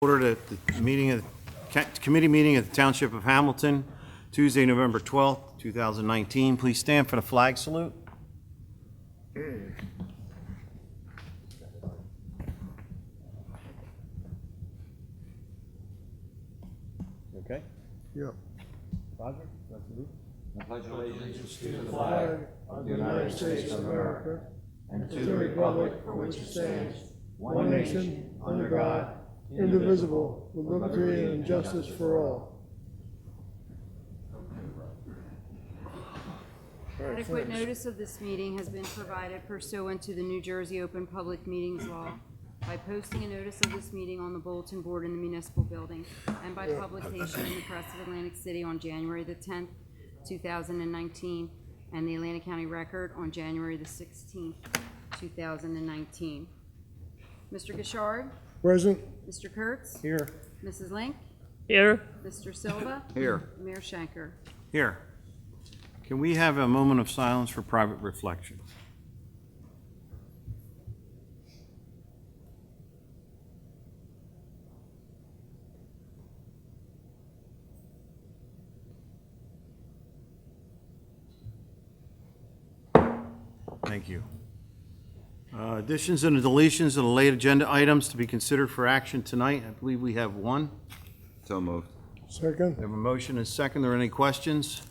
Ordered at the committee meeting at the Township of Hamilton, Tuesday, November 12th, 2019. Please stand for the flag salute. Okay? Yep. Roger, salute. I pledge allegiance to the Flag of the United States of America and to the republic for which it stands, one nation, under God, indivisible, with liberty and justice for all. Adequate notice of this meeting has been provided pursuant to the New Jersey Open Public Meetings Law by posting a notice of this meeting on the bulletin board in the municipal building and by publication in the Press of Atlantic City on January the 10th, 2019, and the Atlantic County Record on January the 16th, 2019. Mr. Gishard? Present. Mr. Kurtz? Here. Mrs. Link? Here. Mr. Silva? Here. Mayor Schenker? Here. Can we have a moment of silence for private reflection? Thank you. Additions and deletions of the late agenda items to be considered for action tonight. I believe we have one. So moved. Second. We have a motion and a second. Are there any questions?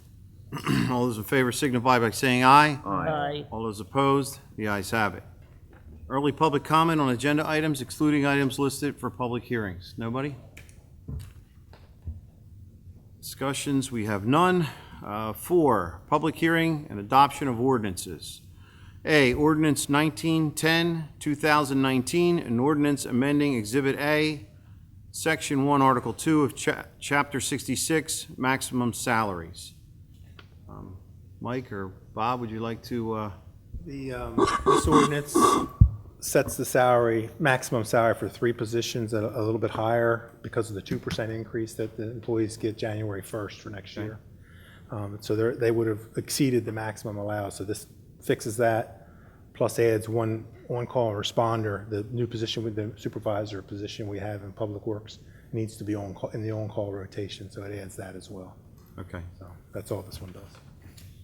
All those in favor signify by saying aye. Aye. All those opposed? The ayes have it. Early public comment on agenda items excluding items listed for public hearings. Nobody? Discussions, we have none. 4, public hearing and adoption of ordinances. A, ordinance 1910, 2019, an ordinance amending Exhibit A, Section 1, Article 2 of Chapter 66, maximum salaries. Mike or Bob, would you like to? This ordinance sets the salary, maximum salary for 3 positions at a little bit higher because of the 2% increase that the employees get January 1st for next year. So they would have exceeded the maximum allowed. So this fixes that, plus adds one on-call responder. The new position with the supervisor position we have in Public Works needs to be in the on-call rotation, so it adds that as well. Okay, So that's all this one does.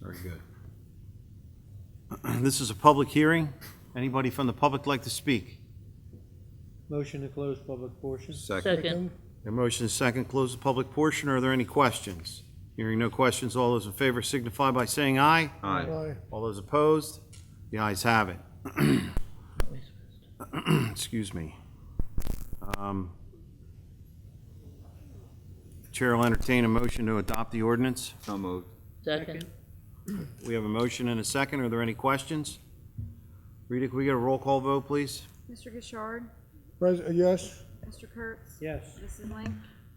very good. This is a public hearing. Anybody from the public like to speak? Motion to close public portion. Second. A motion is second, close the public portion. Are there any questions? Hearing no questions, all those in favor signify by saying aye. Aye. Aye. All those opposed? The ayes have it. Excuse me. Chair will entertain a motion to adopt the ordinance. So moved. Second. We have a motion and a second. Are there any questions? Rita, can we get a roll call vote, please? Mr. Gishard? Yes. Mr. Kurtz? Yes. Mrs. Link?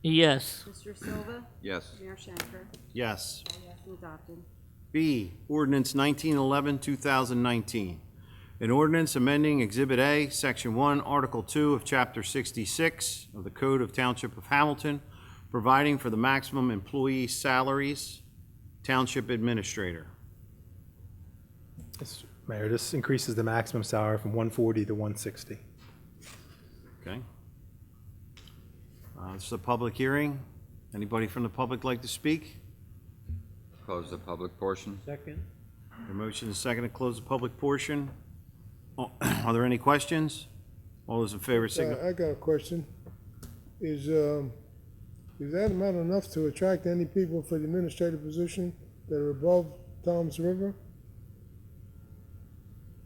Yes. Mr. Silva? Yes. Mayor Schenker? Yes. Yes, and adopted. B, ordinance 1911, 2019. An ordinance amending Exhibit A, Section 1, Article 2 of Chapter 66 of the Code of Township of Hamilton, providing for the maximum employee salaries, Township Administrator. Mayor, this increases the maximum salary from 140 to 160. Okay. This is a public hearing. Anybody from the public like to speak? Close the public portion. Second. The motion is second to close the public portion. Are there any questions? All those in favor signify. I got a question. Is that amount enough to attract any people for the administrative position that are above Toms River?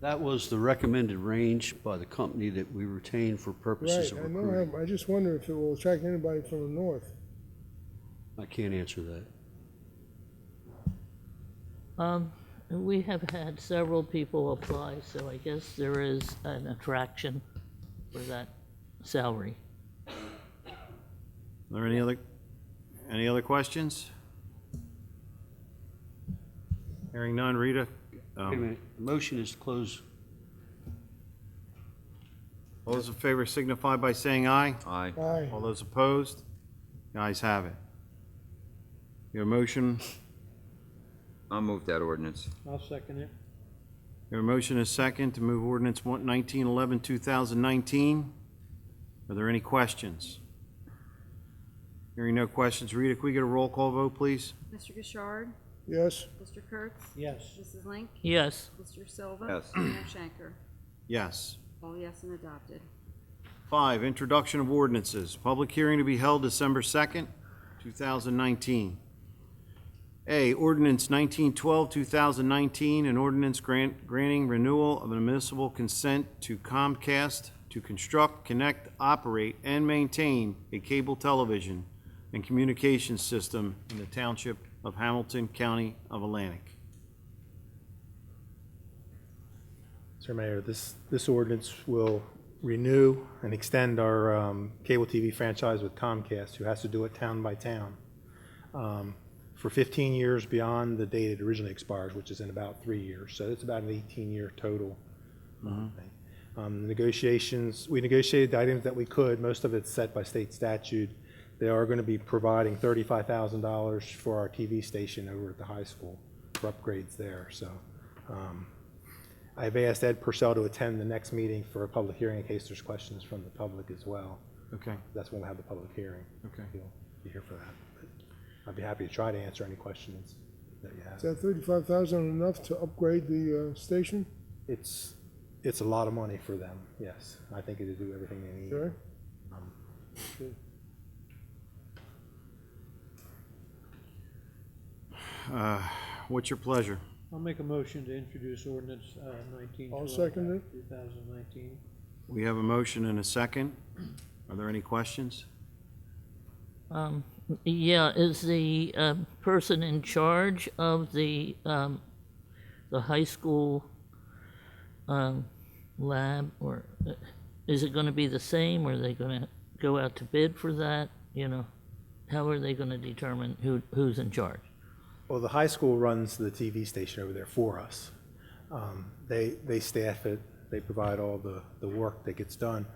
That was the recommended range by the company that we retain for purposes Right, of I recruiting. know, I just wonder if it will attract anybody from the north. I can't answer that. We have had several people apply, so I guess there is an attraction for that salary. Are there any other questions? Hearing none, Rita? Wait a minute, the motion is to close. All those in favor signify by saying aye. Aye. Aye. All those opposed? The ayes have it. Your motion, I'll move that ordinance. I'll second it. your motion is second to move ordinance 1911, 2019. Are there any questions? Hearing no questions, Rita, can we get a roll call vote, please? Mr. Gishard? Yes, Mr. Kurtz? Yes. Mrs. Link? Yes, Mr. Silva? Yes. Mayor Shanker? Yes. All yes and adopted. 5, introduction of ordinances. Public hearing to be held December 2nd, 2019. A, ordinance 1912, 2019, an ordinance granting renewal of a municipal consent to Comcast to construct, connect, operate, and maintain a cable television and communications system in the Township of Hamilton, County of Atlantic. Sir Mayor, this ordinance will renew and extend our cable TV franchise with Comcast, who has to do it town by town, for 15 years beyond the date it originally expires, which is in about 3 years. So it's about an 18-year total thing. Negotiations, we negotiated the items that we could. Most of it's set by state statute. They are going to be providing $35,000 for our TV station over at the high school for upgrades there. So I've asked Ed Purcell to attend the next meeting for a public hearing in case there's questions from the public as well. Okay. That's when we'll have the public hearing. Okay. He'll be here for that. But I'd be happy to try to answer any questions that you is have. that 35,000 enough to upgrade the station? It's a lot of money for them, yes. I think it'll do everything they need. Okay. What's your pleasure? I'll make a motion to introduce ordinance 1912. I'll second it. 2019. We have a motion and a second. Are there any questions? yeah, is the person in charge of the high school lab, or is it gonna be the same, or are they gonna go out to bid for that, you know? How are they gonna determine who's in charge? Well, the high school runs the TV station over there for us. They staff it, they provide all the work that gets done.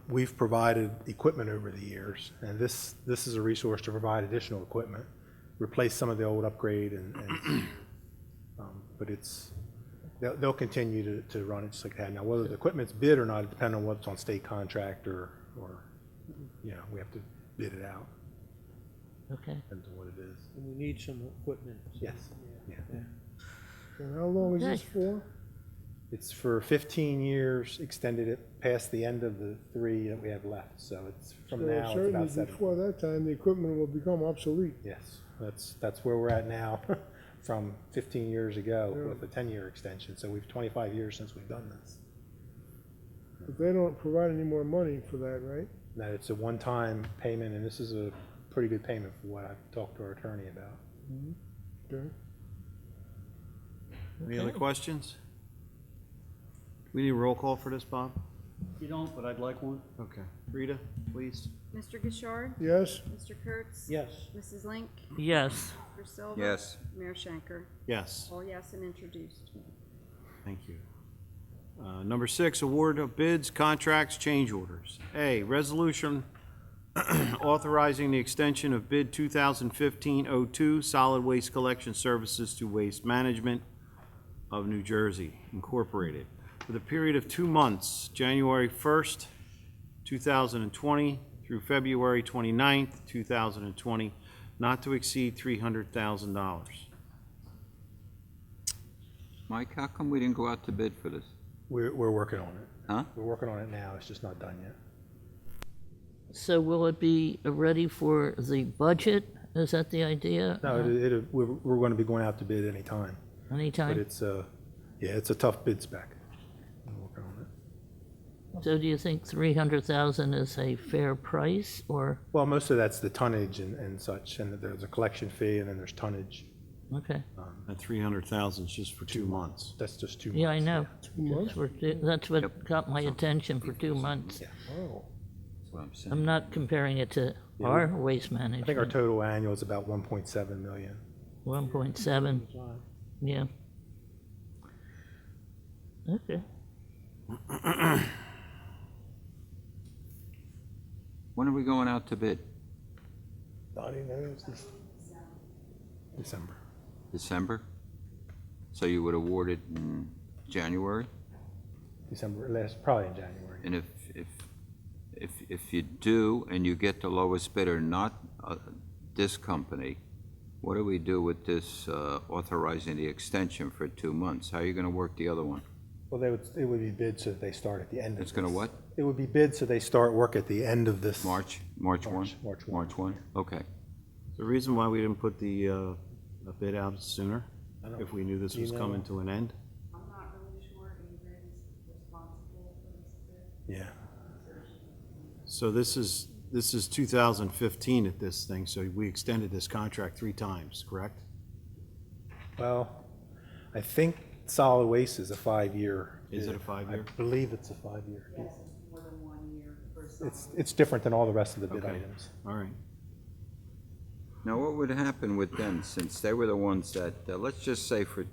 We've provided equipment over the years, and this is a resource to provide additional equipment, replace some of the old upgrade, but they'll continue to run it just like that. Now, whether the equipment's bid or not, it depends on what's on state contract or you know, we have to bid it out. Okay, Depends on what it is. And we need some equipment. Yes. Yeah. And how long is this for? It's for 15 years, extended it past the end of the 3 that we have left. So it's from So now, it's certainly about 7. before that time, the equipment will become obsolete. Yes, that's where we're at now, from 15 years ago with a 10-year extension. So we've 25 years since we've done this. But they don't provide any more money for that, right? Now, it's a one-time payment, and this is a pretty good payment for what I've talked to our attorney about. Okay. Any other questions? We need a roll call for this, Bob? You don't, but I'd like one. Okay. Rita, please. Mr. Gishard? Yes, Mr. Kurtz? Yes. Mrs. Link? yes, Mr. Silva? Yes. Mayor Shanker? Yes. All yes and introduced. Thank you. Number 6, award of bids, contracts, change orders. A, resolution authorizing the extension of bid 2015-02 solid waste collection services to Waste Management of New Jersey Incorporated for the period of 2 months, January 1st, 2020 through February 29th, 2020, not to exceed $300,000. Mike, how come we didn't go out to bid for this? We're working on it. Huh? We're working on it now. It's just not done yet. so will it be ready for the budget? Is that the idea? No, we're going to be going out to bid anytime. But Anytime? it's it's a tough bid spec. We're working on it. So do you think 300,000 is a fair price, or, Well, most of that's the tonnage and such, and there's a collection fee, and then there's tonnage. okay, That 300,000 is just for 2 months. That's just 2 months. yeah, I know. months? That's what got my attention for 2 months. wow. That's what I'm saying. I'm not comparing it to our waste I think our management, total annual is about 1.7 million. 1.7, yeah. Okay, When are we going out to bid? Donnie knows. December. December? So you would award it in January? December, probably in January. And if you do and you get the lowest bidder, not this company, what do we do with this authorizing the extension for 2 months? How are you gonna work the other one? Well, it would be bid so that they start at the end of It's gonna this. what? It would be bid so they start work at the end of this. March 1? March 1. March 1, okay. The reason why we didn't put the a bid out sooner, I don't- if we knew this do you was know? coming to an end? I'm not really sure Ingrid is responsible for this bid. Yeah. So this is 2015 at this thing, so we extended this contract 3 times, correct? Well, I think solid waste is a 5-year. Is it a bid. 5-year? I believe it's a 5-year. Yes, more than 1 year for some. It's different than all the rest of the bid Okay. items. All right. Now, what would happen with them, since they were the ones that, let's just say for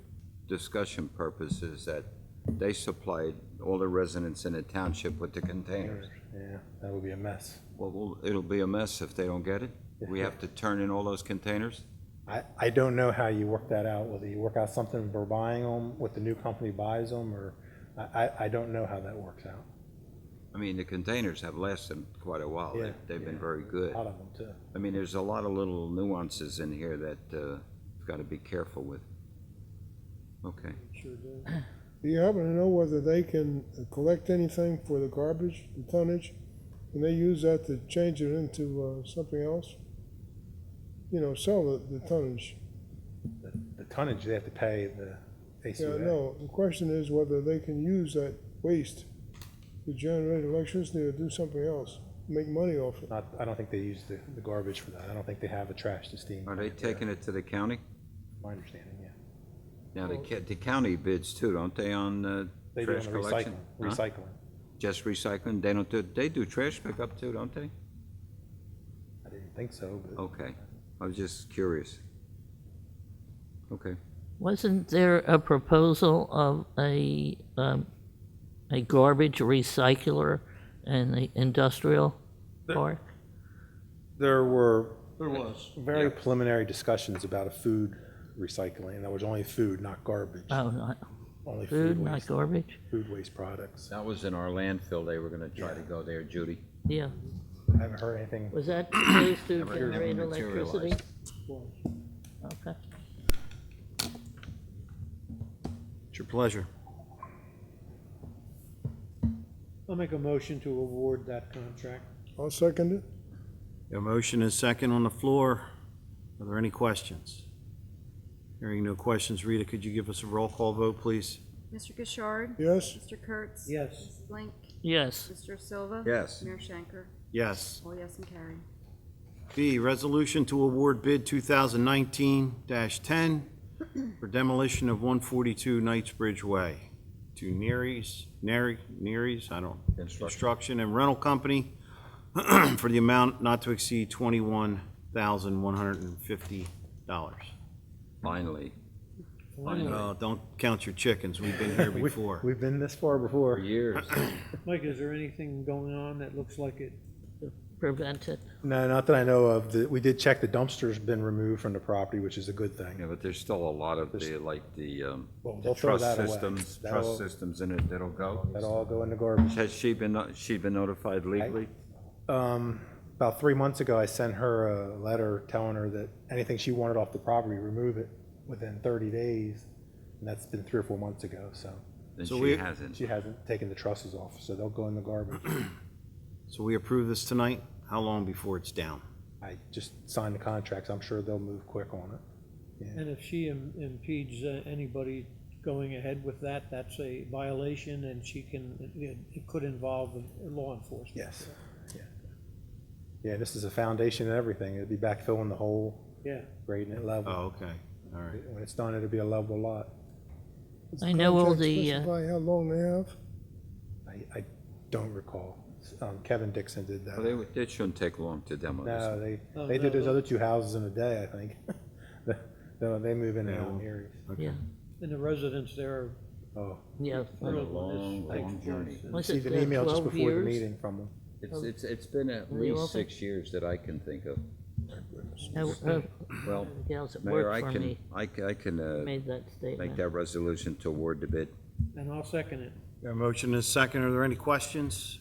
discussion purposes, that they supplied all the residents in the township with the containers? Yeah, that would be a mess. Well, it'll be a mess if they don't get it? We have to turn in all those containers? I don't know how you work that out, whether you work out something for buying them, what the new company buys them, or, I don't know how that works out. I mean, the containers have lasted quite a while. Yeah, They've been yeah. very A good. lot of them too. I mean, there's a lot of little nuances in here that you've got to be careful with. Okay. Sure do. Do you happen to know whether they can collect anything for the garbage, the tonnage? Can they use that to change it into something else? You know, sell the tonnage. The tonnage, they have to pay the ACA. Yeah, no, the question is whether they can use that waste to generate electricity or do something else, make money off it. I don't think they use the garbage for that. I don't think they have a trash to steam. Are they plant there, taking it to the county? My understanding, yeah. Now, the county bids too, don't they, on They do on trash the collection? Huh? recycling. Just recycling? They don't do, they do trash pickup too, don't they? I didn't think so, but Okay. I was just curious. Okay. Wasn't there a proposal of a garbage recycler in the industrial park? there were There was. very preliminary discussions about a food recycling. That was only food, not garbage. Oh, not Only food, not waste, garbage? food waste products. That was in our landfill. They were gonna try to go there, Judy. Yeah. I haven't heard anything. Was that supposed to Never generate materialized. electricity? Was. Okay. It's your pleasure. I'll make a motion to award that contract. I'll second it. A motion is second on the floor. Are there any questions? Hearing no questions, Rita, could you give us a roll call vote, please? Mr. Gishard? Yes? Mr. Kurtz? Yes. Mrs. Link? Yes. Mr. Silva? Yes. Mayor Shanker? Yes. All yes and carried. B, resolution to award bid 2019-10 for demolition of 142 Knightsbridge Way to Neary's, I don't, Construction and Rental Company for the amount not to exceed $21,150. Finally, Don't count your chickens, we've been here before. We've been this far before. for years. Mike, is there anything going on that looks like it? Prevent it. No, not that I know of. We did check the dumpster's been removed from the property, which is a good thing. Yeah, but there's still a lot of the, like Well, the they'll throw trust that away. systems, That'll- trust systems in it that'll go. That'll all go in the garbage. Has she been notified legally? About 3 months ago, I sent her a letter telling her that anything she wanted off the property, remove it within 30 days. And that's been 3 or 4 months ago, so Then So she we- hasn't. she hasn't taken the trusses off, so they'll go in the garbage. So we approve this tonight? How long before it's down? I just signed the contracts. I'm sure they'll move quick on it. And if she impedes anybody going ahead with that, that's a violation and she can, it could involve law enforcement. Yes, yeah. Yeah, this is a foundation and everything. It'd be backfilling the hole, Yeah. grading it level. Oh, okay, all right. When it's done, it'll be a level lot. Does I know all contract the, Specify how long they have? I don't recall. Kevin Dixon did that. Well, it shouldn't take long to demo this. No, Oh, they no, did those no. other 2 houses in a day, I think. They move in and out in Erie. yeah, And the residents there Oh, yeah. It's been a long, long journey. Was received it an email just 12 before the years? meeting from them. It's been at Very least often? 6 years that I can think of. Well, Gals that Mayor, worked I for can, me I can made that make statement. that resolution to award the bid. and I'll second it. A motion is second. Are there any questions?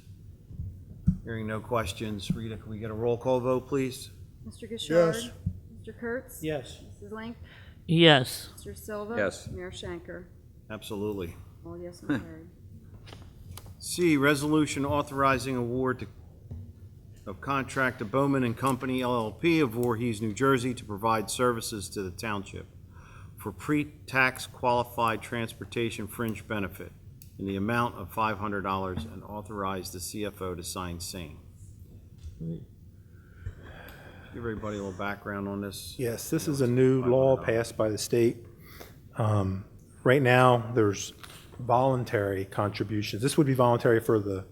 Hearing no questions. Rita, can we get a roll call vote, please? Mr. Gishard? Yes. Mr. Kurtz? Yes. Mrs. Link? Yes. Mr. Silva? Yes. Mayor Shanker? Absolutely. All yes and carried. C, resolution authorizing award of contract to Bowman and Company LLP of Voorhees, New Jersey, to provide services to the township for pre-tax qualified transportation fringe benefit in the amount of $500 and authorize the CFO to sign same. Give everybody a little background on this. Yes, this is a new law passed by the state. Right now, there's voluntary contributions. This would be voluntary for the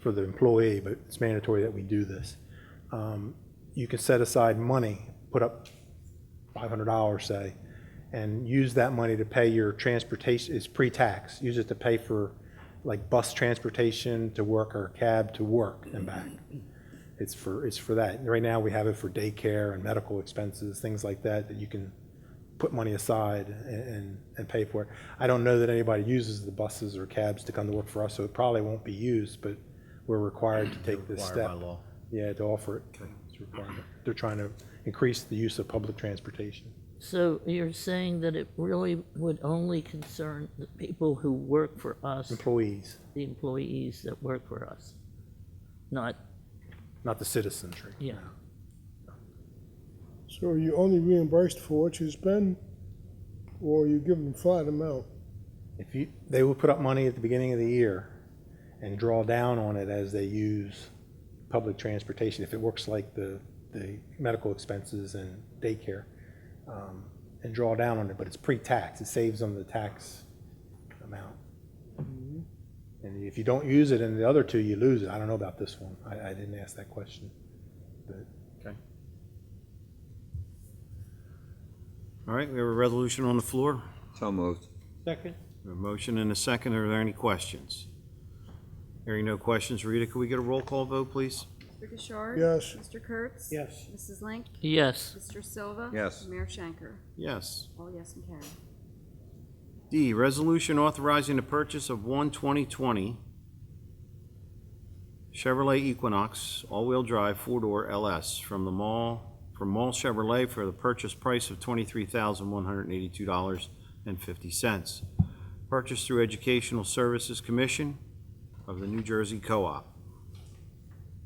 employee, but it's mandatory that we do this. You can set aside money, put up $500, say, and use that money to pay your transportation. It's pre-tax. Use it to pay for like bus transportation to work or cab to work and back. It's for that. Right now, we have it for daycare and medical expenses, things like that, that you can put money aside and pay for it. I don't know that anybody uses the buses or cabs to come to work for us, so it probably won't be used, but we're required to take this Required step. by law. Yeah, to offer it. It's required. They're trying to increase the use of public transportation. So you're saying that it really would only concern the people who work for us, Employees, the employees that work for us? Not, not the citizenry. yeah. So are you only reimbursed for what you spend, or you give them flat amount? They will put up money at the beginning of the year and draw down on it as they use public transportation, if it works like the medical expenses and daycare, and draw down on it, but it's pre-tax. It saves them the tax amount. And if you don't use it in the other two, you lose it. I don't know about this one. I didn't ask that question. But Okay. All right, we have a resolution on the floor. So moved. Second? A motion and a second. Are there any questions? Hearing no questions, Rita, could we get a roll call vote, please? Mr. Gishard? Yes. Mr. Kurtz? Yes. Mrs. Link? Yes. Mr. Silva? Yes. Mayor Shanker? Yes. All yes and carried. D, resolution authorizing the purchase of one 2020 Chevrolet Equinox all-wheel drive four-door LS from Mall Chevrolet for the purchase price of $23,182.50. Purchased through Educational Services Commission of the New Jersey Co-op.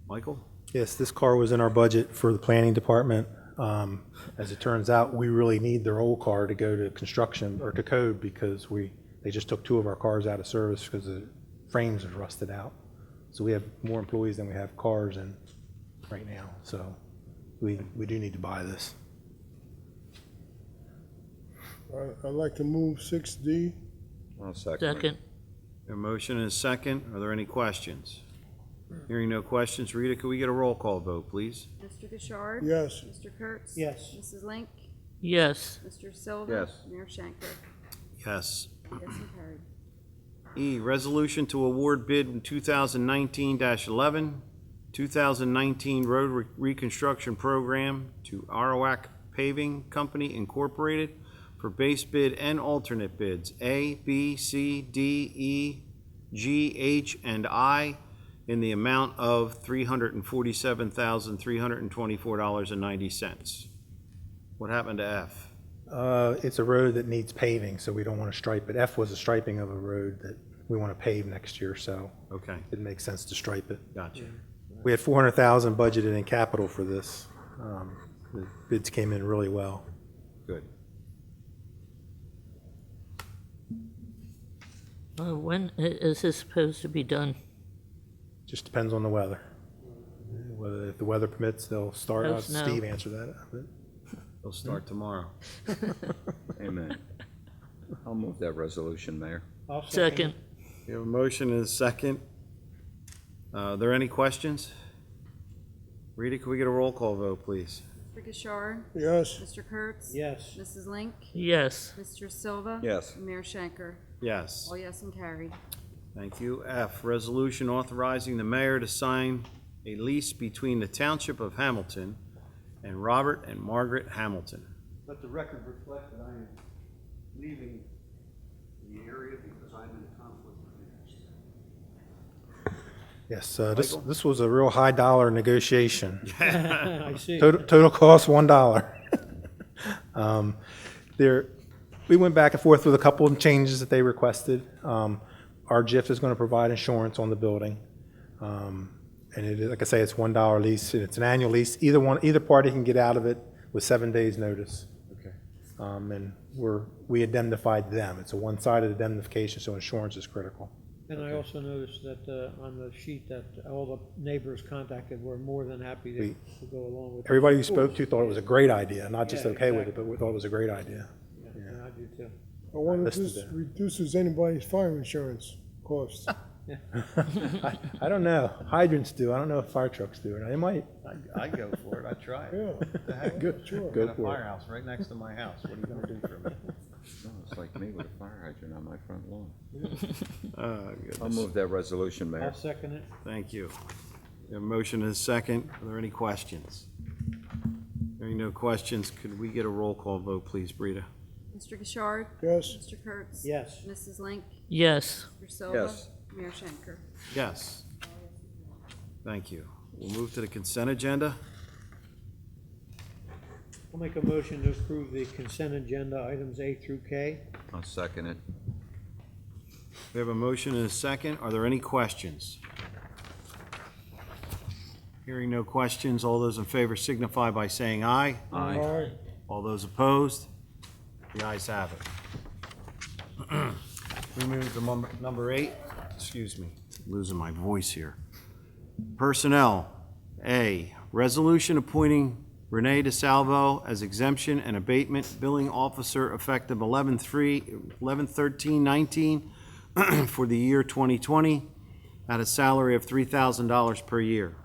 Michael? yes, this car was in our budget for the planning department. As it turns out, we really need their old car to go to construction or to code because they just took two of our cars out of service because the frames have rusted out. So we have more employees than we have cars in right now. So we do need to buy this. I'd like to move 6D. I'll second it. Second. A motion and a second. Are there any questions? Hearing no questions, Rita, could we get a roll call vote, please? Mr. Gishard? Yes. Mr. Kurtz? Yes. Mrs. Link? Yes. Mr. Silva? Yes. Mayor Shanker? Yes. Yes and carried. E, resolution to award bid in 2019-11, 2019 road reconstruction program to Arawak Paving Company Incorporated for base bid and alternate bids A, B, C, D, E, G, H, and I in the amount of $347,324.90. What happened to F? It's a road that needs paving, so we don't want to stripe it. F was a striping of a road that we want to pave next year, so Okay, it makes sense to stripe it. gotcha. We had $400,000 budgeted in capital for this. The bids came in really well. Good. When is this supposed to be done? Just depends on the weather. If the weather permits, they'll start. No snow. Steve answered that. We'll start tomorrow. Amen. I'll move that resolution, Mayor. I'll Second. We have a motion and a second. Are there any questions? Rita, can we get a roll call vote, please? Mr. Gishard? Yes. Mr. Kurtz? Yes. Mrs. Link? Yes. Mr. Silva? Yes. Mayor Shanker? Yes. All yes and carried. Thank you. F, resolution authorizing the mayor to sign a lease between the Township of Hamilton and Robert and Margaret Hamilton. Let the record reflect that I am leaving the area because I'm in conflict of interest. Yes, this was a real high dollar negotiation. I see. Total cost $1. We went back and forth with a couple of changes that they requested. Our JIF is going to provide insurance on the building. And it is, like I say, it's $1 lease, and it's an annual lease. Either party can get out of it with 7 days' notice. Okay. And we indemnified them. It's a one-sided indemnification, so insurance is critical. And I also noticed that on the sheet that all the neighbors contacted were more than happy to go along with it. Everybody we spoke to thought it was a great idea, not just Yeah, okay with it, exactly. but we thought it was a great idea. Yeah, I do too. I wonder if Listed this there. reduces anybody's fire insurance costs. I don't know. Hydrants do. I don't know if fire trucks do. They might. I go for it, I try it. Yeah, Good. sure. Go Got a for it. firehouse right next to my house, what are you gonna do for me? No, it's like me with a fire hydrant on my front lawn. Oh, I'll goodness. move that resolution, Mayor. I'll second it. Thank you. We have a motion and a second. Are there any questions? Hearing no questions, could we get a roll call vote, please, Brita? Mr. Gishard? Yes, Mr. Kurtz? Yes. Mrs. Link? Yes, Mr. Silva? Yes. Mayor Schenker? Yes. Thank you. We'll move to the consent agenda. I'll make a motion to approve the consent agenda items A through K. I'll second it. We have a motion and a second. Are there any questions? Hearing no questions, all those in favor signify by saying aye. aye. All those opposed? The ayes have it. We move to number 8. Excuse me, losing my voice here. Personnel. A, resolution appointing Renee DeSalvo as exemption and abatement billing officer effective 11/13/19 for the year 2020 at a salary of $3,000 per year.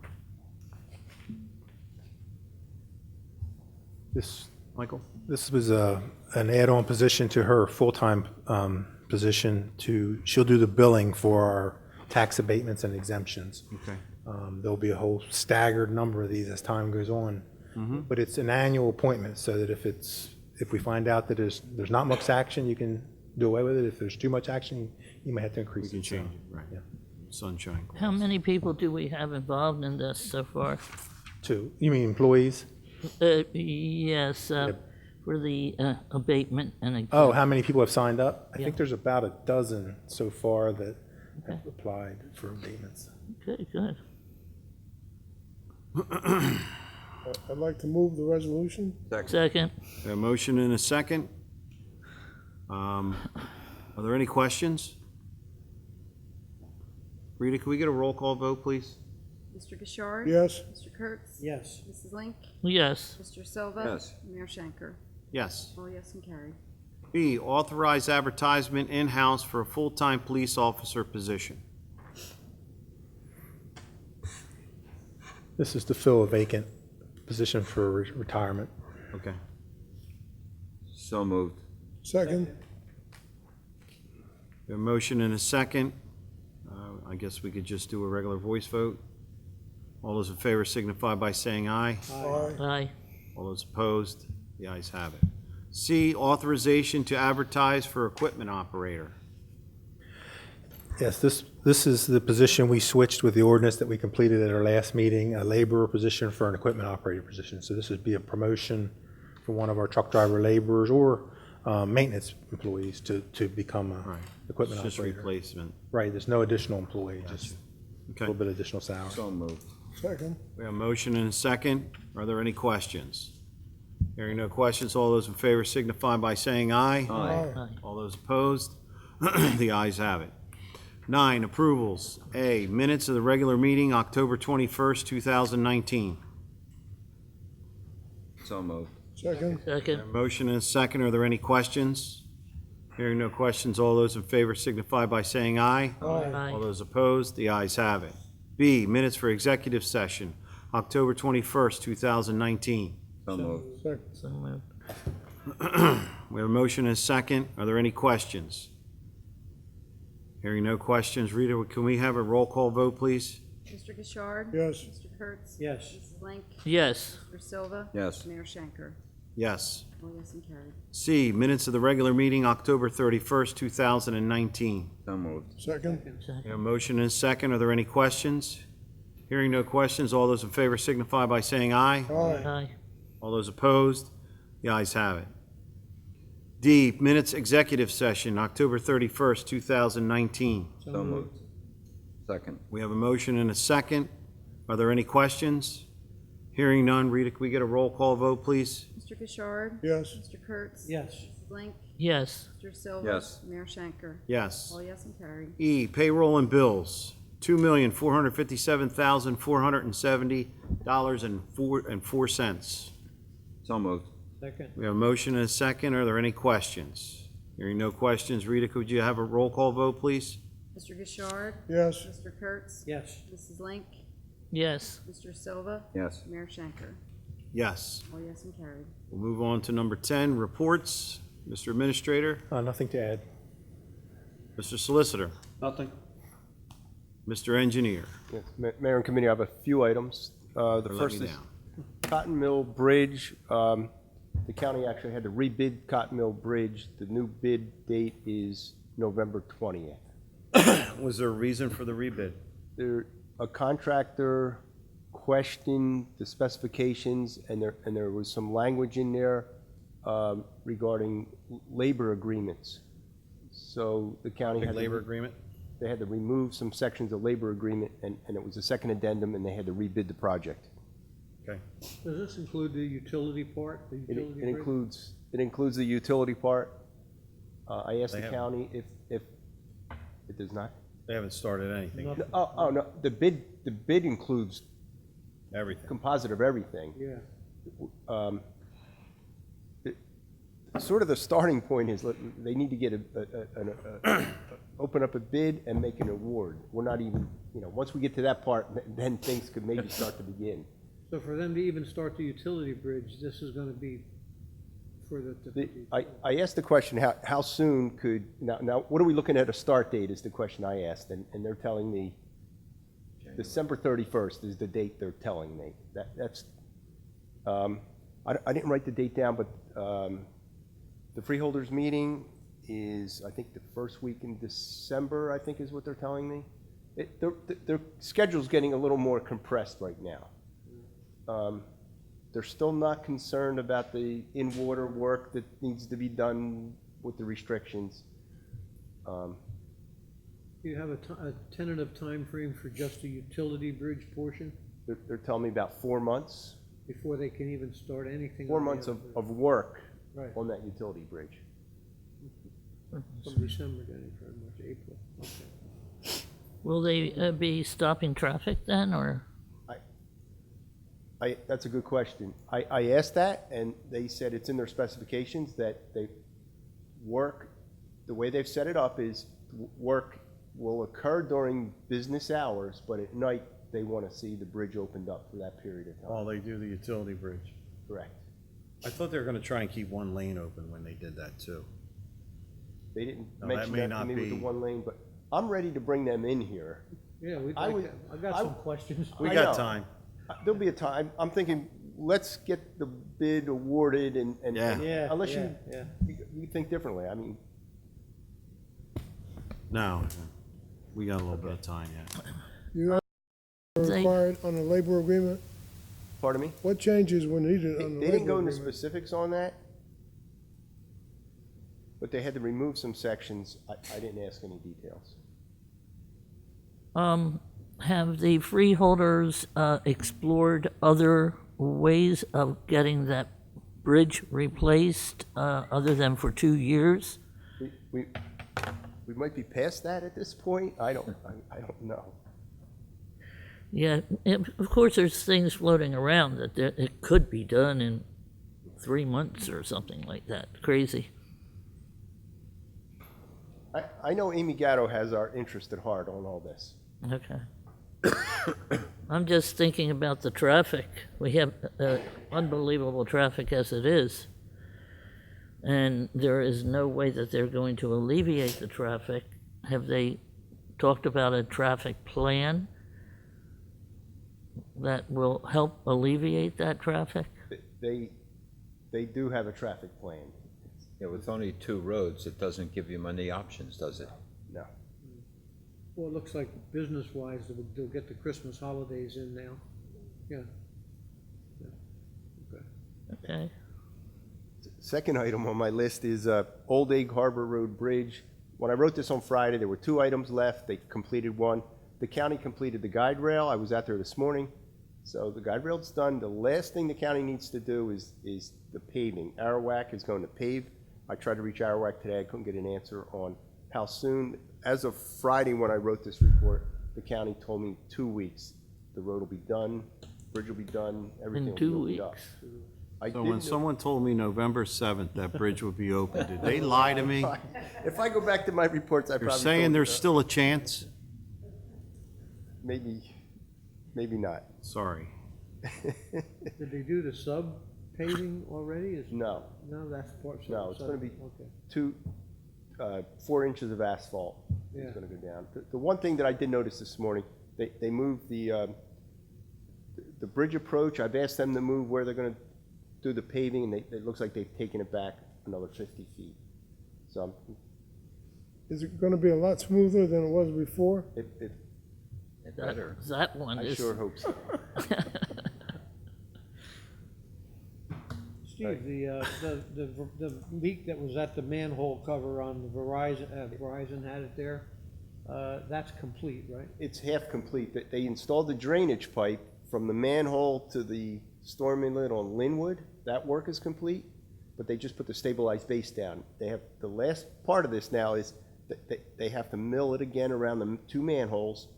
Michael? This was an add-on position to her full-time position she'll do the billing for our tax abatements and exemptions. Okay. There'll be a whole staggered number of these as time goes on. But it's an annual appointment, so that if we find out that there's not much action, you can do away with it. If there's too much action, you might have to We increase can it. So, change it, right. yeah. Sunshine. how many people do we have involved in this so far? 2. You mean employees? Yes, for the abatement and. Oh, how many people have signed up? I Yeah. think there's about a dozen so far that have applied for abatements. Okay, good. I'd like to move the resolution. Second, A motion and a second. Are there any questions? Rita, can we get a roll call vote, please? Mr. Gishard? Yes, Mr. Kurtz? Yes. Mrs. Link? yes, Mr. Silva? Yes. Mayor Schenker? Yes. All yes and carried. B, authorize advertisement in-house for a full-time police officer position. This is to fill a vacant position for retirement. Okay. So moved. second, We have a motion and a second. I guess we could just do a regular voice vote. All those in favor signify by saying aye. aye. aye, All those opposed, the ayes have it. C, authorization to advertise for equipment operator. Yes, this is the position we switched with the ordinance that we completed at our last meeting, a laborer position for an equipment operator position. So this would be a promotion for one of our truck driver laborers or maintenance employees to become a Right. equipment It's just operator. replacement. Right, there's no additional employee, just a Okay. little bit additional salary. So moved. Second, We have a motion and a second. Are there any questions? Hearing no questions, all those in favor signify by saying aye. aye. aye, All those opposed? The ayes have it. 9, approvals. A, minutes of the regular meeting, October 21st, 2019. So moved. Second, second, Motion and a second. Are there any questions? Hearing no questions, all those in favor signify by saying aye. aye. All aye, those opposed? The ayes have it. B, minutes for executive session, October 21st, 2019. So moved. Second, so moved. We have a motion and a second. Are there any questions? Hearing no questions, Rita, can we have a roll call vote, please? Mr. Gishard? yes, Mr. Kurtz? Yes. Mrs. Link? Yes, Mr. Silva? Yes. Mayor Schenker? Yes. All yes and carried. C, minutes of the regular meeting, October 31st, 2019. So moved. Second? We have a motion and a second. Are there any questions? Hearing no questions, all those in favor signify by saying aye. Aye. Aye. All those opposed? The ayes have it. D, minutes executive session, October 31st, 2019. So moved. Second. We have a motion and a second. Are there any questions? Hearing none, Rita, can we get a roll call vote, please? Mr. Gishard? Yes. Mr. Kurtz? Yes. Mrs. Link? Yes. Mr. Silva? Yes. Mayor Shanker? Yes. All yes and carried. E, payroll and bills, $2,457,470.04. So moved. Second. We have a motion and a second. Are there any questions? Hearing no questions, Rita, could you have a roll call vote, please? Mr. Gishard? Yes. Mr. Kurtz? Yes. Mrs. Link? Yes. Mr. Silva? Yes. Mayor Shanker? Yes. All yes and carried. We'll move on to number 10, reports. Mr. Administrator, Nothing to add. Mr. Solicitor, Nothing. Mr. Engineer. Yes, Mayor and Committee, I have a few items. The Let first me is down. Cotton Mill Bridge. The county actually had to rebid Cotton Mill Bridge. The new bid date is November 20th. Was there a reason for the rebid? A contractor questioned the specifications, and there was some language in there regarding labor agreements. So the county Big had labor agreement? they had to remove some sections of labor agreement, and it was a second addendum, and they had to rebid the project. Okay. Does this include the utility part, the It utility it bridge? includes the utility part. I asked They the haven't. county if it does not. They haven't started anything, yet. Nothing. Oh, no, the bid includes Everything. composite of everything. Yeah. Sort of the starting point is they need to get open up a bid and make an award. We're not even, once we get to that part, then things could maybe start to begin. So for them to even start the utility bridge, this is gonna be for I asked the question, how soon could, now, what are we looking at a start date is the question I asked, and they're telling me December 31st is the date they're telling me. That's, I didn't write the date down, but the freeholders meeting is, I think, the first week in December, I think is what they're telling me. Their schedule's getting a little more compressed right now. They're still not concerned about the in-water work that needs to be done with the restrictions. Do you have a tentative time frame for just the utility bridge portion They're telling me about 4 months, before they can even start anything? 4 on the months other of work Right. on that utility bridge. From December to pretty much April, okay. Will they be stopping traffic then, or? That's a good question. I asked that, and they said it's in their specifications that they work, the way they've set it up is work will occur during business hours, but at night, they want to see the bridge opened up for that period of time. While they do the utility bridge. Correct. I thought they were gonna try and keep one lane open when they did that too. They didn't No, that mention may that to not me with the be- one lane, but I'm ready to bring them in here. Yeah, we'd I like would- that. I got I- some questions. We I got know. time. There'll be a time, I'm thinking, let's get the bid awarded and Yeah. Yeah, unless yeah, you, yeah. you think differently, I mean, No, we got a little bit of time yet. You know, They- required on the labor agreement? pardon me? What changes were needed on the They didn't go labor into agreement? specifics on that, but they had to remove some sections. I didn't ask any details. Have the freeholders explored other ways of getting that bridge replaced, other than for 2 years? We might be past that at this point. I don't know. Yeah, of course, there's things floating around that it could be done in 3 months or something like that. Crazy. I know Amy Gatto has our interest at heart on all this. Okay. I'm just thinking about the traffic. We have unbelievable traffic as it is. And there is no way that they're going to alleviate the traffic. Have they talked about a traffic plan that will help alleviate that traffic? They they do have a traffic plan. Yeah, with only 2 roads, it doesn't give you many options, does it? No. Well, it looks like business-wise, they'll get the Christmas holidays in now. Yeah. Yeah. Okay. Okay. Second item on my list is Old Egg Harbor Road Bridge. When I wrote this on Friday, there were 2 items left. They completed one. The county completed the guide rail. I was out there this morning. So the guide rail's done. The last thing the county needs to do is the paving. Arawak is going to pave. I tried to reach Arawak today. I couldn't get an answer on how soon. As of Friday, when I wrote this report, the county told me 2 weeks. The road will be done, bridge will be done, everything will be 2 opened up. weeks. I So did when know- someone told me November 7th that bridge would be open, did they lie to me? If I go back to my reports, I You're probably saying told you there's that. still a chance? Maybe not. Sorry. Did they do the sub paving already? No, No, that's part. No, it's gonna be- Okay. 4 inches of asphalt Yeah. is gonna go down. The one thing that I did notice this morning, they moved the bridge approach. I've asked them to move where they're gonna do the paving, and it looks like they've taken it back another 50 feet. So Is it gonna be a lot smoother than it was before? Better. That one I is. sure hope so. Steve, the leak that was at the manhole cover on the Verizon had it there, that's complete, right? It's half complete. They installed the drainage pipe from the manhole to the storm inlet on Linwood. That work is complete, but they just put the stabilized base down. They have, the last part of this now is that they have to mill it again around the 2 manholes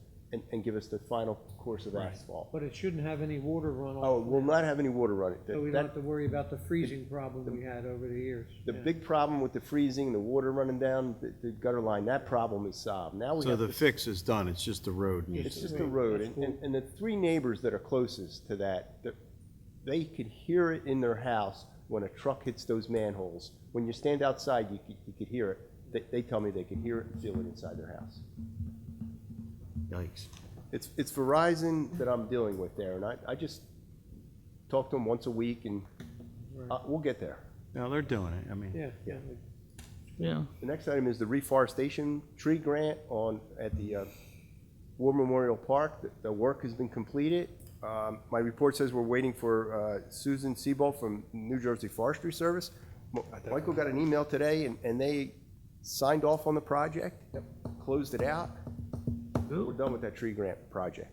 and give us the final course of asphalt. But it shouldn't have any water runoff. Oh, it will not have any water running. So we don't have to worry about the freezing problem we had over the years. The Yeah. big problem with the freezing, the water running down the gutter line, that problem is solved. Now we So have the to, fix is done, it's just the road needs it's to just be. the road. That's cool. And the 3 neighbors that are closest to that, they could hear it in their house when a truck hits those manholes. When you stand outside, you could hear it. They tell me they can hear it and feel it inside their house. Yikes. It's Verizon that I'm dealing with there, and I just talk to them once a week, and we'll get there. No, they're doing it, I mean. Yeah, yeah. Yeah. The next item is the reforestation tree grant at the War Memorial Park. The work has been completed. My report says we're waiting for Susan Siebold from New Jersey Forestry Service. Michael got an email today, and they signed off on the project, closed it out. We're done with that tree grant project.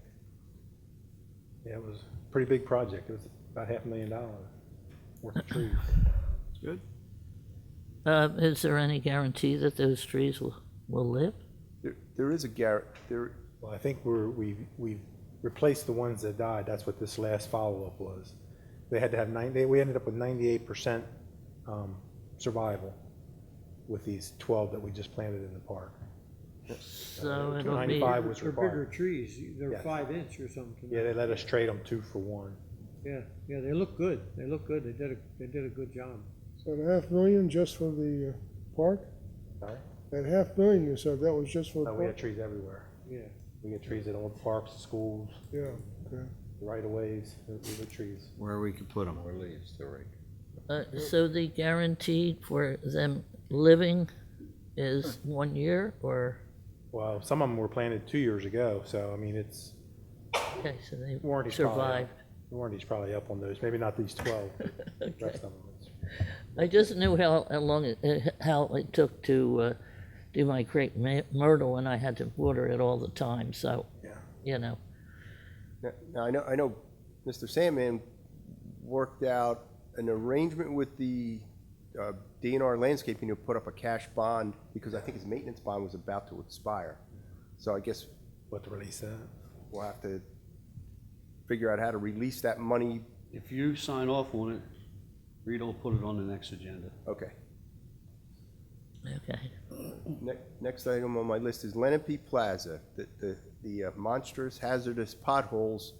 Yeah, it was a pretty big project. It was about $500,000 worth of trees. Good. Is there any guarantee that those trees will live? There is a there. Well, I think we replaced the ones that died. That's what this last follow-up was. They had to have we ended up with 98% survival with these 12 that we just planted in the park. So it'll be, 95 was They're bigger required. trees, they're Yes. 5 inch or something. Yeah, they let us trade them 2 for 1. Yeah, they look good, they did a good job. So the $500,000 just for the park? Sorry? That $500,000 you said, that was just for the No, we had park? trees everywhere. Yeah. We get trees at all the parks, schools, Yeah, okay. right-of-ways, we get trees. Where we could put them. More leaves to rake. so the guarantee for them living is 1 year, or, Well, some of them were planted 2 years ago, so I mean, it's, okay, so they warranty's probably up. survived. The warranty's probably up on those, maybe not these 12, but the rest of them. I just knew how long how it took to do my crepe myrtle, and I had to water it all the time, so, Yeah. you know. Now, I know Mr. Sandman worked out an arrangement with the DNR Landscaping to put up a cash bond, because I think his maintenance bond was about to expire. So I guess What to release that? we'll have to figure out how to release that money. If you sign off on it, Rita will put it on the next agenda. Okay. Okay. Next item on my list is Lenape Plaza. The monstrous hazardous potholes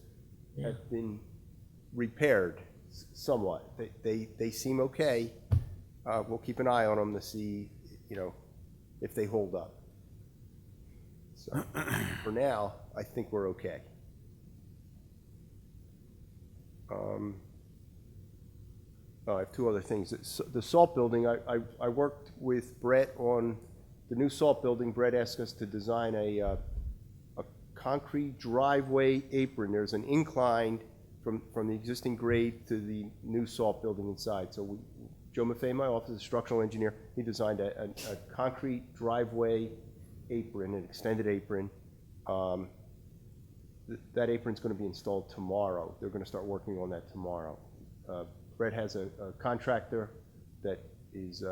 have been repaired somewhat. They seem okay. We'll keep an eye on them to see, if they hold up. So for now, I think we're okay. I have two other things. The salt building, I worked with Brett on the new salt building. Brett asked us to design a concrete driveway apron. There's an incline from the existing grade to the new salt building inside. So Joe Maffei in my office, a structural engineer, he designed a concrete driveway apron, an extended apron. That apron's going to be installed tomorrow. They're going to start working on that tomorrow. Brett has a contractor that is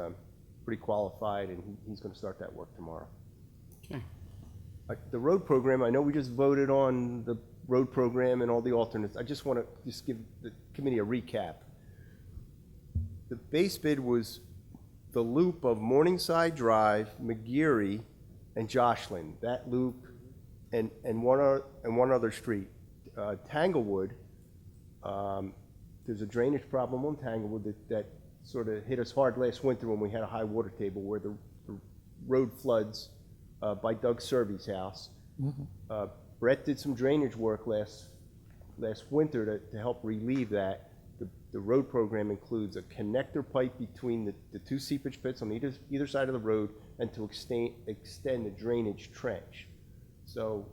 pretty qualified, and he's going to start that work tomorrow. Okay. The road program, I know we just voted on the road program and all the alternates. I just want to give the committee a recap. The base bid was the loop of Morningside Drive, McGeary, and Joshland. That loop and one other street. Tanglewood, there's a drainage problem on Tanglewood that sort of hit us hard last winter when we had a high water table where the road floods by Doug Servy's house. Brett did some drainage work last winter to help relieve that. The road program includes a connector pipe between the two seepage pits on either side of the road and to extend the drainage trench. So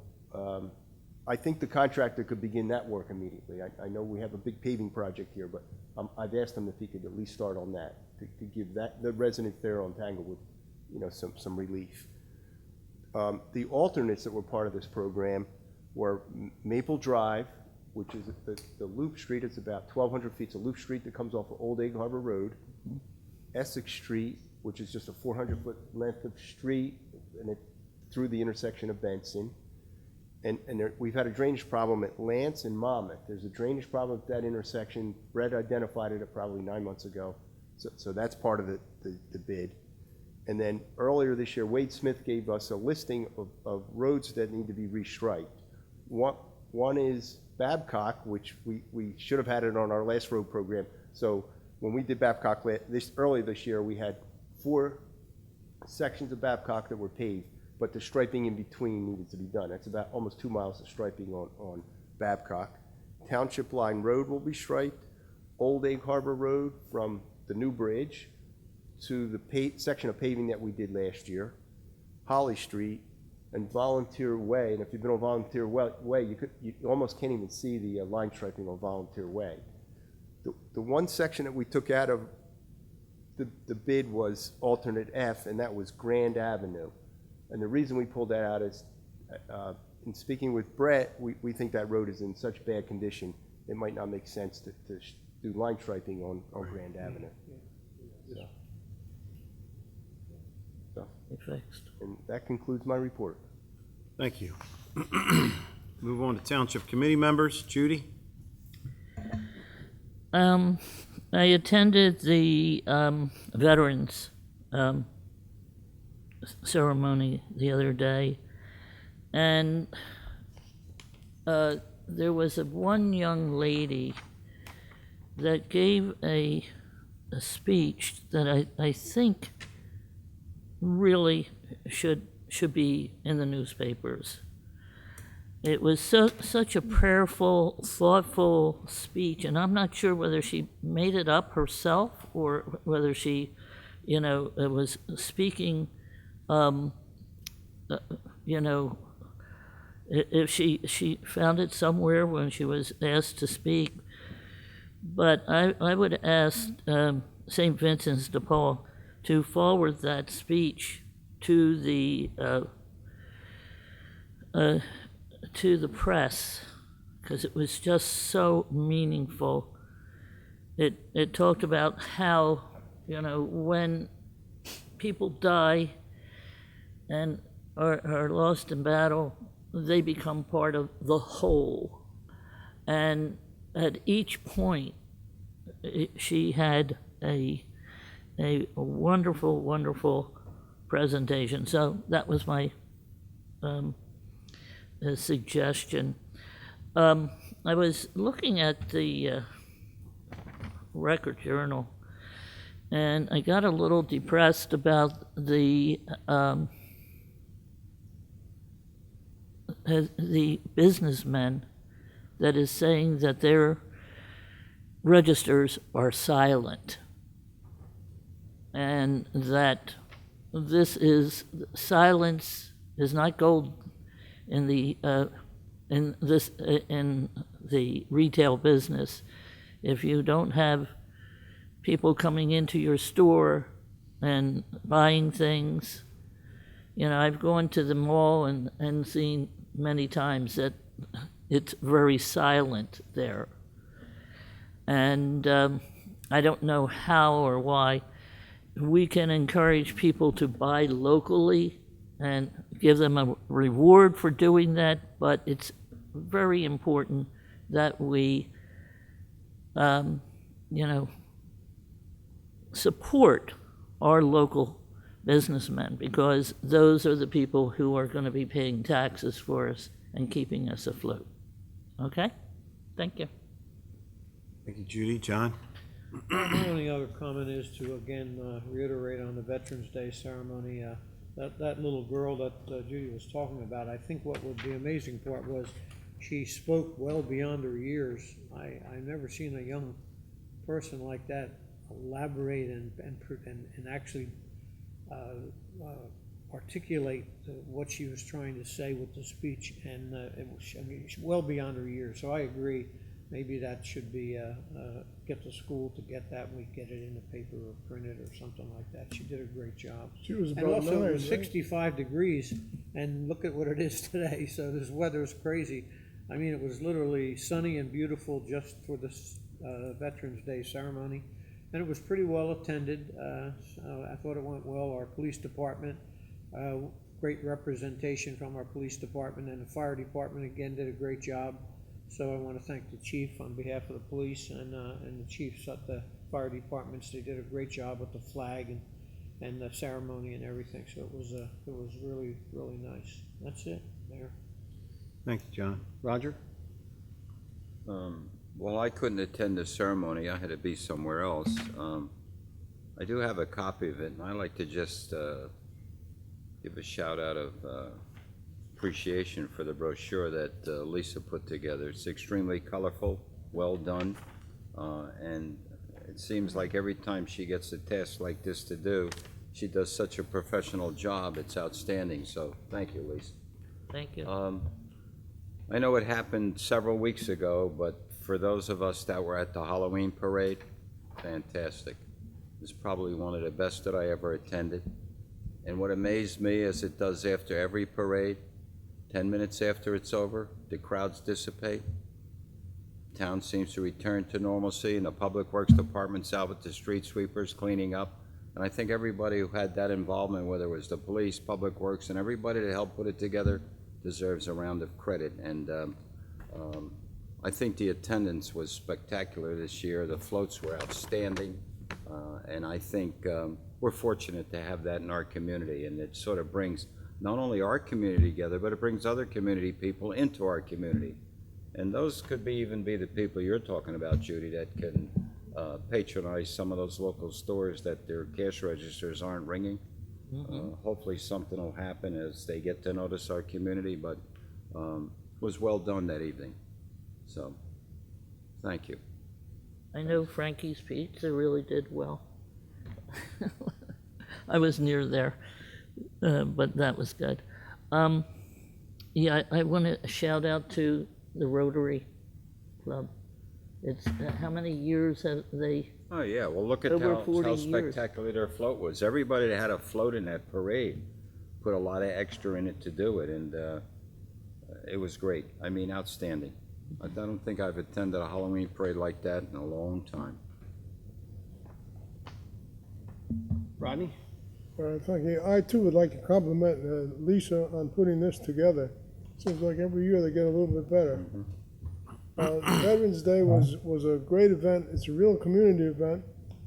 I think the contractor could begin that work immediately. I know we have a big paving project here, but I've asked him if he could at least start on that to give the residents there on Tanglewood, some relief. The alternates that were part of this program were Maple Drive, which is the loop street. It's about 1,200 feet. It's a loop street that comes off of Old Egg Harbor Road. Essex Street, which is just a 400-foot length of street, and through the intersection of Benson. And we've had a drainage problem at Lance and Monmouth. There's a drainage problem at that intersection. Brett identified it probably 9 months ago. So that's part of the bid. And then earlier this year, Wade Smith gave us a listing of roads that need to be restriped. One is Babcock, which we should have had it on our last road program. So when we did Babcock early this year, we had 4 sections of Babcock that were paved, but the striping in between needed to be done. That's about almost 2 miles of striping on Babcock. Township Line Road will be striped. Old Egg Harbor Road from the new bridge to the section of paving that we did last year. Holly Street and Volunteer Way. And if you've been on Volunteer Way, you almost can't even see the line striping on Volunteer Way. The one section that we took out of the bid was alternate F, and that was Grand Avenue. And the reason we pulled that out is, in speaking with Brett, we think that road is in such bad condition, it might not make sense to do line striping on Grand Avenue. Fixed. And that concludes my report. Thank you. Move on to Township Committee members. Judy? I attended the Veterans ceremony the other day, and there was one young lady that gave a speech that I think really should be in the newspapers. It was such a prayerful, thoughtful speech, and I'm not sure whether she made it up herself or whether she, was speaking, if she found it somewhere when she was asked to speak. But I would ask St. Vincent's de Paul to forward that speech to the press, because it was just so meaningful. It talked about how, when people die and are lost in battle, they become part of the whole. And at each point, she had a wonderful, wonderful presentation. So that was my suggestion. I was looking at the Record Journal, and I got a little depressed about the businessmen that is saying that registers are silent. And that silence is not gold in the retail business. If you don't have people coming into your store and buying things, I've gone to the mall and seen many times that it's very silent there. And I don't know how or why we can encourage people to buy locally and give them a reward for doing that, but it's very important that we, support our local businessmen, because those are the people who are going to be paying taxes for us and keeping us afloat. Okay? Thank you. Thank you, Judy. John? My only other comment is to, again, reiterate on the Veterans Day ceremony, that little girl that Judy was talking about, I think what would the amazing part was she spoke well beyond her years. I've never seen a young person like that elaborate and actually articulate what she was trying to say with the speech, and it was, well beyond her years. So I agree. Maybe that should be, get the school to get that, we get it in the paper or print it or something like that. She did a great job. She was And about also, 9, it was right? 65 degrees, and look at what it is today, so this weather is crazy. I mean, it was literally sunny and beautiful just for this Veterans Day ceremony, and it was pretty well attended. So I thought it went well. Our police department, great representation from our police department, and the fire department, again, did a great job. So I want to thank the chief on behalf of the police and the chiefs at the fire departments. They did a great job with the flag and the ceremony and everything. So it was really, really nice. That's it, Mayor. Thank you, John. Roger? Well, I couldn't attend the ceremony. I had to be somewhere else. I do have a copy of it, and I like to just give a shout out of appreciation for the brochure that Lisa put together. It's extremely colorful, well done, and it seems like every time she gets a task like this to do, she does such a professional job. It's outstanding, so thank you, Lisa. Thank you. I know it happened several weeks ago, but for those of us that were at the Halloween parade, fantastic. It's probably one of the best that I ever attended. And what amazed me, as it does after every parade, 10 minutes after it's over, the crowds dissipate. Town seems to return to normalcy, and the Public Works Department's out with the street sweepers cleaning up. And I think everybody who had that involvement, whether it was the police, Public Works, and everybody that helped put it together, deserves a round of credit. And I think the attendance was spectacular this year. The floats were outstanding. And I think we're fortunate to have that in our community. And it sort of brings not only our community together, but it brings other community people into our community. And those could even be the people you're talking about, Judy, that can patronize some of those local stores that their cash registers aren't ringing. Hopefully something will happen as they get to notice our community, but it was well done that evening. So, thank you. I know Frankie's Pizza really did well. I was near there, but that was good. Yeah, I want to shout out to the Rotary Club. It's, how many years have they? Oh, yeah, well, look at Over how 40 years. spectacular their float was. Everybody that had a float in that parade put a lot of extra in it to do it, and it was great. I mean, outstanding. I don't think I've attended a Halloween parade like that in a long time. Rodney? Thank you. I too would like to compliment Lisa on putting this together. Seems like every year they get a little bit better. Veterans Day was a great event. It's a real community event.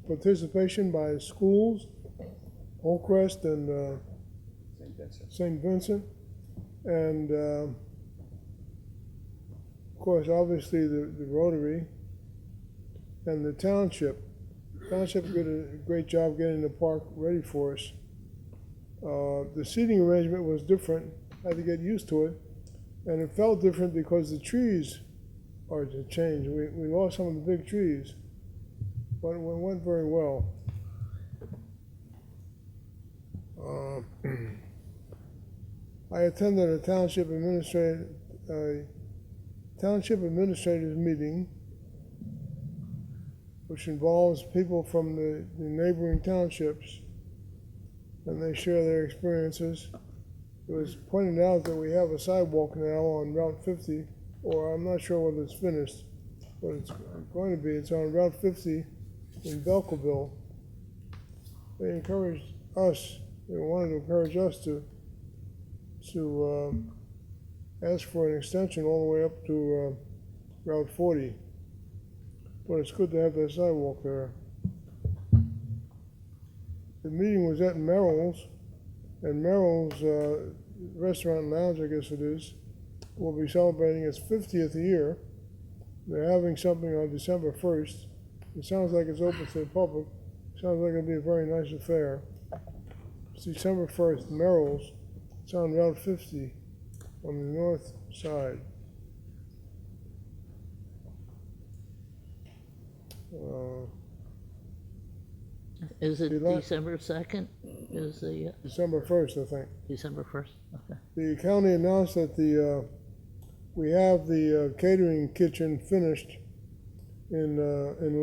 Participation by schools, Oakcrest and St. Vincent. And of course, obviously the Rotary and the Township. Township did a great job getting the park ready for us. The seating arrangement was different. I had to get used to it. And it felt different because the trees are to change. We lost some of the big trees. but it went very well. I attended a township administrators meeting, which involves people from the neighboring townships, and they share their experiences. It was pointed out that we have a sidewalk now on Route 50, or I'm not sure whether it's finished, but it's going to be. It's on Route 50 in Belkoville. They encouraged us, they wanted to encourage us to ask for an extension all the way up to Route 40. But it's good to have that sidewalk there. The meeting was at Merrill's, and Merrill's Restaurant and Lounge, I guess it is, will be celebrating its 50th year. They're having something on December 1st. It sounds like it's open to the public. Sounds like it'll be a very nice affair. It's December 1st, Merrill's. It's on Route 50 on the north side. Is it The la- December 2nd? Is the, December 1st, I think. December 1st? Okay. The county announced that we have the catering kitchen finished in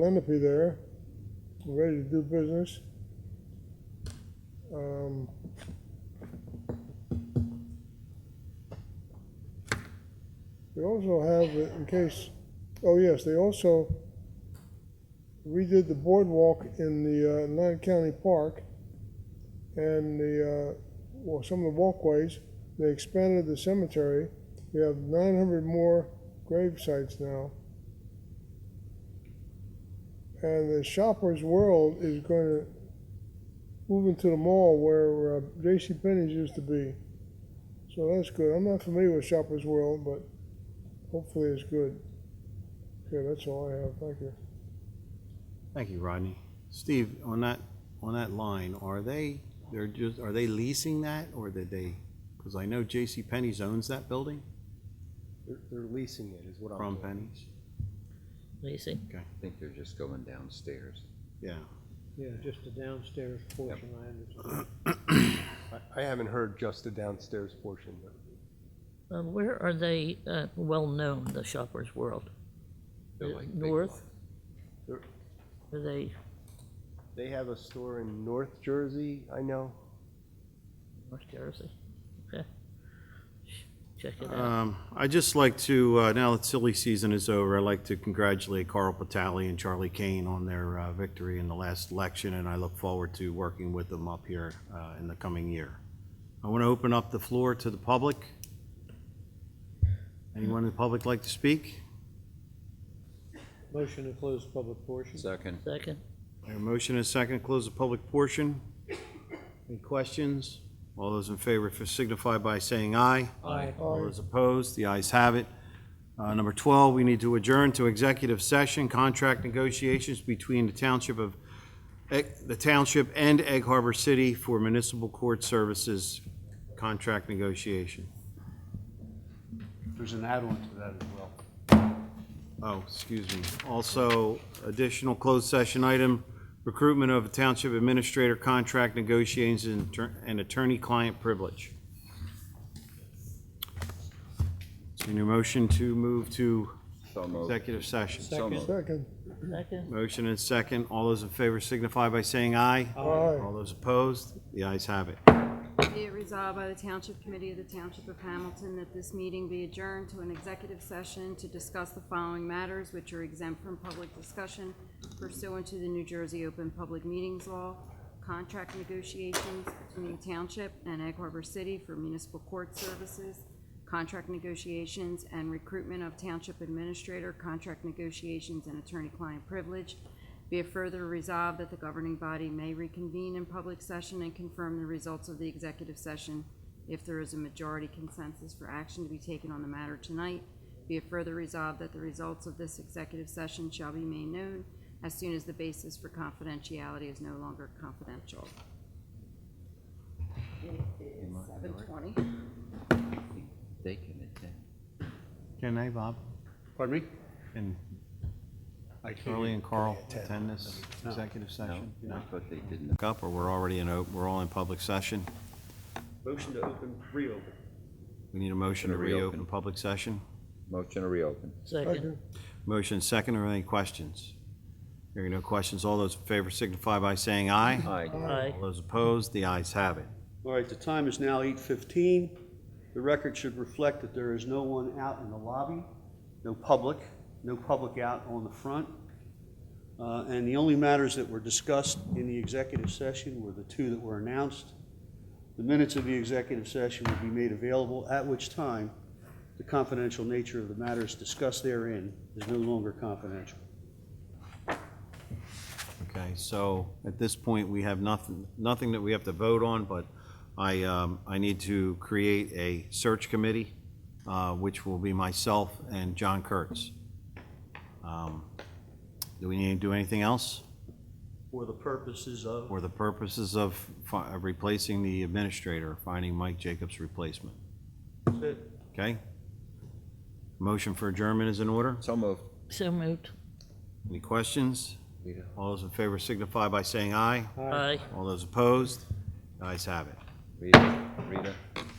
Lenape there, ready to do business. They also have, in case, oh yes, they also redid the boardwalk in the Atlantic County Park and some of the walkways. They expanded the cemetery. We have 900 more grave sites now. And the Shoppers World is going to move into the mall where JCPenney's used to be. So that's good. I'm not familiar with Shoppers World, but hopefully it's good. Okay, that's all I have. Thank you. Thank you, Rodney. Steve, on that line, are they leasing that, or did they, because I know JCPenney's owns that building They're leasing it, is what I'm from told. Penny's? Leasing. I think they're just going downstairs. Yeah. Yeah, just the downstairs portion, I understand. I haven't heard just the downstairs portion, but Where are they well-known, the Shoppers World? They're like big North? they're- Are they they have a store in North Jersey, I know. North Jersey? Okay. Check it out. I'd just like to, now that silly season is over, I'd like to congratulate Carl Patali and Charlie Kane on their victory in the last election, and I look forward to working with them up here in the coming year. I want to open up the floor to the public. Anyone in the public like to speak? Motion to close public portion. Second. Second? A motion and a second, close the public portion. Any questions? All those in favor signify by saying aye. Aye. All those opposed, the ayes have it. Number 12, we need to adjourn to executive session, contract negotiations between the Township and Egg Harbor City for municipal court services, contract negotiation. There's an add-on to that as well. Oh, excuse me. Also, additional closed session item, recruitment of a township administrator, contract negotiations, and attorney-client privilege. So your motion to move to So moved. executive session. So moved. Second. Second? Motion and second. All those in favor signify by saying aye. Aye. All those opposed, the ayes have it. Be it resolved by the Township Committee of the Township of Hamilton that this meeting be adjourned to an executive session to discuss the following matters which are exempt from public discussion pursuant to the New Jersey Open Public Meetings Law, contract negotiations between the Township and Egg Harbor City for municipal court services, contract negotiations and recruitment of Township Administrator, contract negotiations and attorney-client privilege. Be it further resolved that the governing body may reconvene in public session and confirm the results of the executive session if there is a majority consensus for action to be taken on the matter tonight. Be it further resolved that the results of this executive session shall be made known as soon as the basis for confidentiality is no longer confidential. It is 7:20. They can attend. Can they, Bob? Pardon me? Can Charlie and Carl attend this executive session? I thought they didn't. Up, or we're already we're all in public session? Motion to reopen. We need a motion to reopen public session. Motion to reopen. Second. Motion second, or any questions? Hearing no questions, all those in favor signify by saying aye. Aye. Aye. All those opposed, the ayes have it. All right, the time is now 8:15. The record should reflect that there is no one out in the lobby, no public out on the front. And the only matters that were discussed in the executive session were the two that were announced. The minutes of the executive session will be made available, at which time the confidential nature of the matters discussed therein is no longer confidential. Okay, so at this point, we have nothing that we have to vote on, but I need to create a search committee, which will be myself and John Kurtz. Do we need to do anything else For the purposes of, for the purposes of replacing the administrator, finding Mike Jacobs' replacement? that's it. Okay? Motion for adjournment is in order. So moved. So moved. Any questions? All those in favor signify by saying aye. Aye. All those opposed? Ayes have it. Rita,